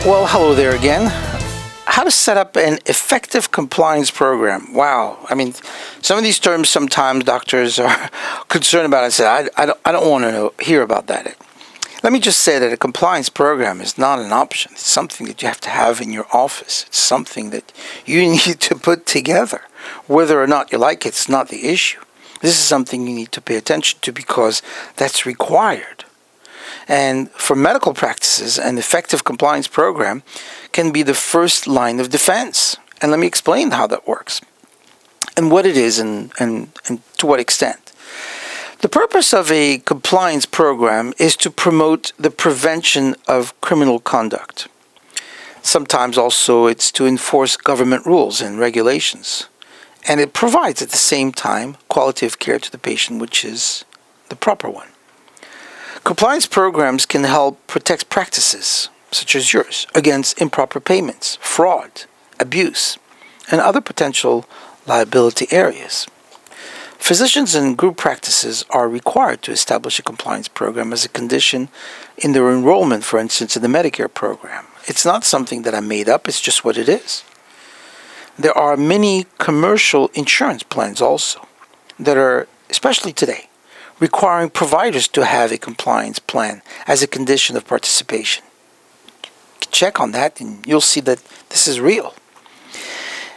Well, hello there again. How to set up an effective compliance program. Wow. I mean, some of these terms sometimes doctors are concerned about. I said, I don't want to hear about that. Let me just say that a compliance program is not an option. It's something that you have to have in your office. It's something that you need to put together. Whether or not you like it, it's not the issue. This is something you need to pay attention to because that's required. And for medical practices, an effective compliance program can be the first line of defense. And let me explain how that works and what it is and to what extent. The purpose of a compliance program is to promote the prevention of criminal conduct. Sometimes also it's to enforce government rules and regulations. And it provides at the same time quality of care to the patient, which is the proper one. Compliance programs can help protect practices, such as yours, against improper payments, fraud, abuse, and other potential liability areas. Physicians and group practices are required to establish a compliance program as a condition in their enrollment, for instance, in the Medicare program. It's not something that I made up, it's just what it is. There are many commercial insurance plans also that are, especially today, requiring providers to have a compliance plan as a condition of participation. Check on that and you'll see that this is real.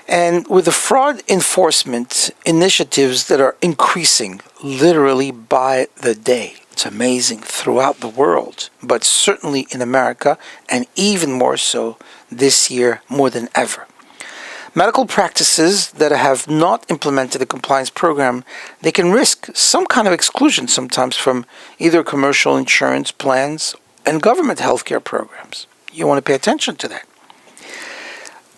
And with the fraud enforcement initiatives that are increasing literally by the day, it's amazing throughout the world, but certainly in America and even more so this year more than ever. Medical practices that have not implemented a compliance program, they can risk some kind of exclusion sometimes from either commercial insurance plans and government healthcare programs. You want to pay attention to that.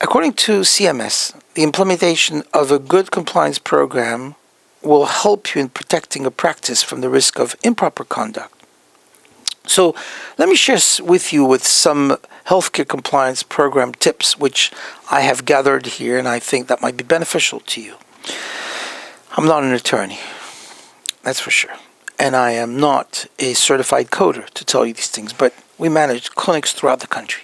According to CMS, the implementation of a good compliance program will help you in protecting a practice from the risk of improper conduct. So let me share with you some healthcare compliance program tips which I have gathered here and I think that might be beneficial to you. I'm not an attorney, that's for sure. And I am not a certified coder to tell you these things, but we manage clinics throughout the country.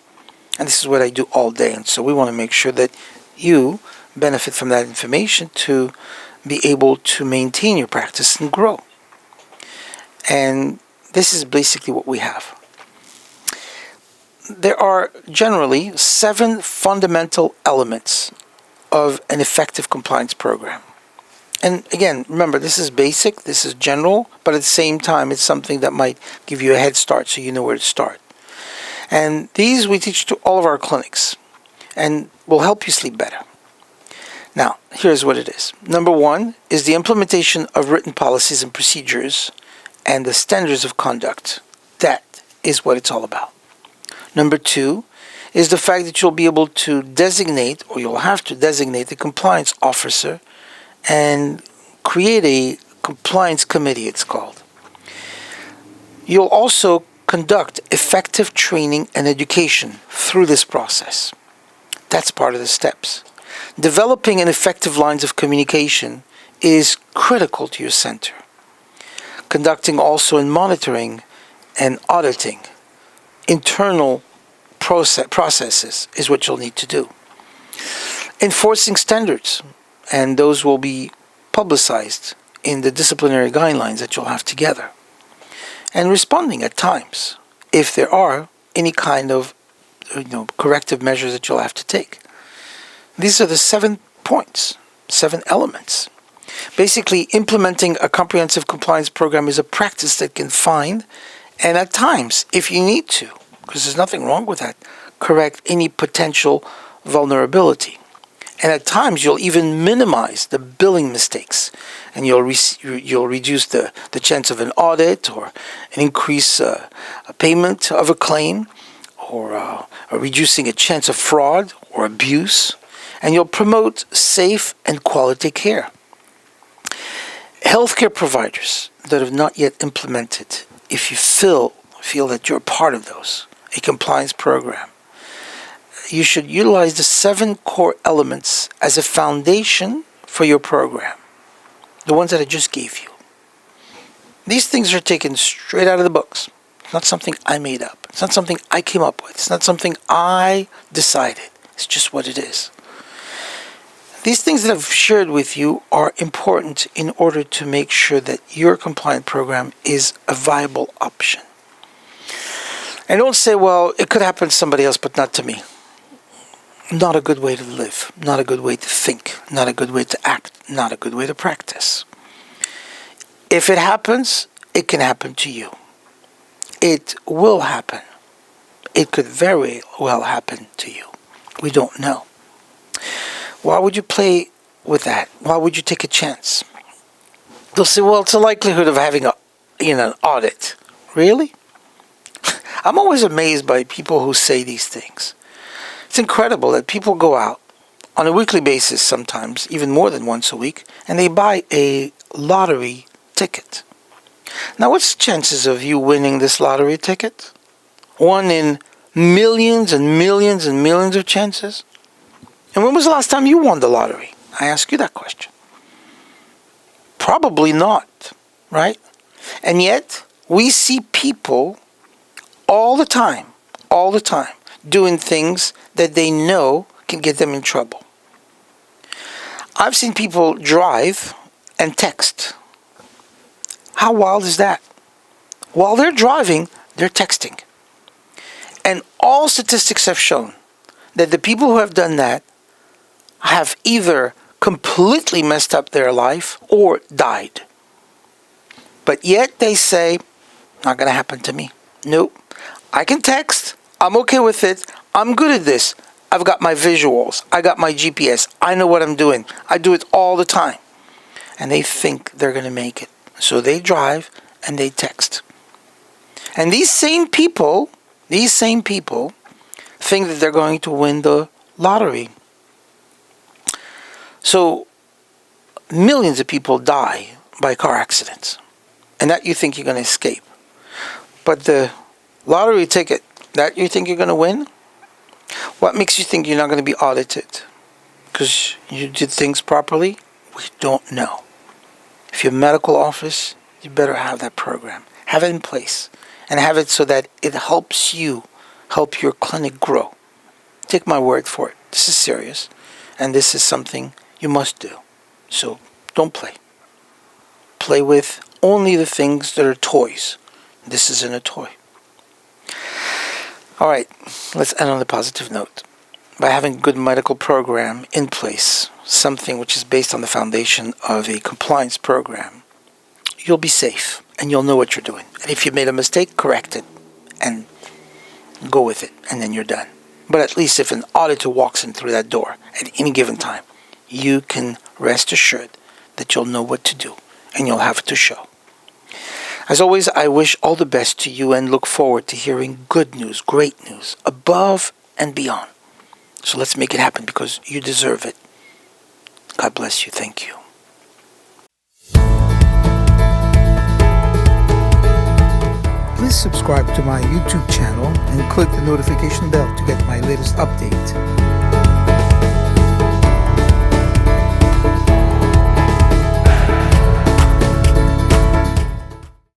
And this is what I do all day. And so we want to make sure that you benefit from that information to be able to maintain your practice and grow. And this is basically what we have. There are generally 7 fundamental elements of an effective compliance program. And again, remember, this is basic, this is general, but at the same time, it's something that might give you a head start so you know where to start. And these we teach to all of our clinics and will help you sleep better. Now, here's what it is. Number 1 is the implementation of written policies and procedures and the standards of conduct. That is what it's all about. Number 2 is the fact that you'll be able to designate, or you'll have to designate, the compliance officer and create a compliance committee, it's called. You'll also conduct effective training and education through this process. That's part of the steps. Developing an effective lines of communication is critical to your center. Conducting also and monitoring and auditing internal processes is what you'll need to do. Enforcing standards, and those will be publicized in the disciplinary guidelines that you'll have together. And responding at times if there are any kind of corrective measures that you'll have to take. These are the 7 points, 7 elements. Basically, implementing a comprehensive compliance program is a practice that can find, and at times, if you need to, because there's nothing wrong with that, correct any potential vulnerability. And at times, you'll even minimize the billing mistakes, and you'll reduce the chance of an audit or an increase a payment of a claim, or reducing a chance of fraud or abuse, and you'll promote safe and quality care. Healthcare providers that have not yet implemented, if you feel that you're part of those, a compliance program, you should utilize the 7 core elements as a foundation for your program, the ones that I just gave you. These things are taken straight out of the books. It's not something I made up. It's not something I came up with. It's not something I decided. It's just what it is. These things that I've shared with you are important in order to make sure that your compliant program is a viable option. And don't say, well, it could happen to somebody else, but not to me. Not a good way to live. Not a good way to think. Not a good way to act. Not a good way to practice. If it happens, it can happen to you. It will happen. It could very well happen to you. We don't know. Why would you play with that? Why would you take a chance? They'll say, well, it's a likelihood of having an audit. Really? I'm always amazed by people who say these things. It's incredible that people go out on a weekly basis, sometimes even more than once a week, and they buy a lottery ticket. Now, what's the chances of you winning this lottery ticket? 1 in millions and millions and millions of chances? And when was the last time you won the lottery? I ask you that question. Probably not, right? And yet, we see people all the time, doing things that they know can get them in trouble. I've seen people drive and text. How wild is that? While they're driving, they're texting. And all statistics have shown that the people who have done that have either completely messed up their life or died. But yet they say, not going to happen to me. Nope. I can text. I'm okay with it. I'm good at this. I've got my visuals. I got my GPS. I know what I'm doing. I do it all the time. And they think they're going to make it. So they drive and they text. And these same people think that they're going to win the lottery. So millions of people die by car accidents. And that you think you're going to escape. But the lottery ticket, that you think you're going to win? What makes you think you're not going to be audited? Because you did things properly? We don't know. If you're a medical office, you better have that program. Have it in place. And have it so that it helps you, help your clinic grow. Take my word for it. This is serious. And this is something you must do. So don't play. Play with only the things that are toys. This isn't a toy. All right, let's end on a positive note. By having a good medical program in place, something which is based on the foundation of a compliance program, you'll be safe and you'll know what you're doing. And if you made a mistake, correct it and go with it, and then you're done. But at least if an auditor walks in through that door at any given time, you can rest assured that you'll know what to do and you'll have it to show. As always, I wish all the best to you and look forward to hearing good news, great news, above and beyond. So let's make it happen because you deserve it. God bless you. Thank you. Please subscribe to my YouTube channel and click the notification bell to get my latest update.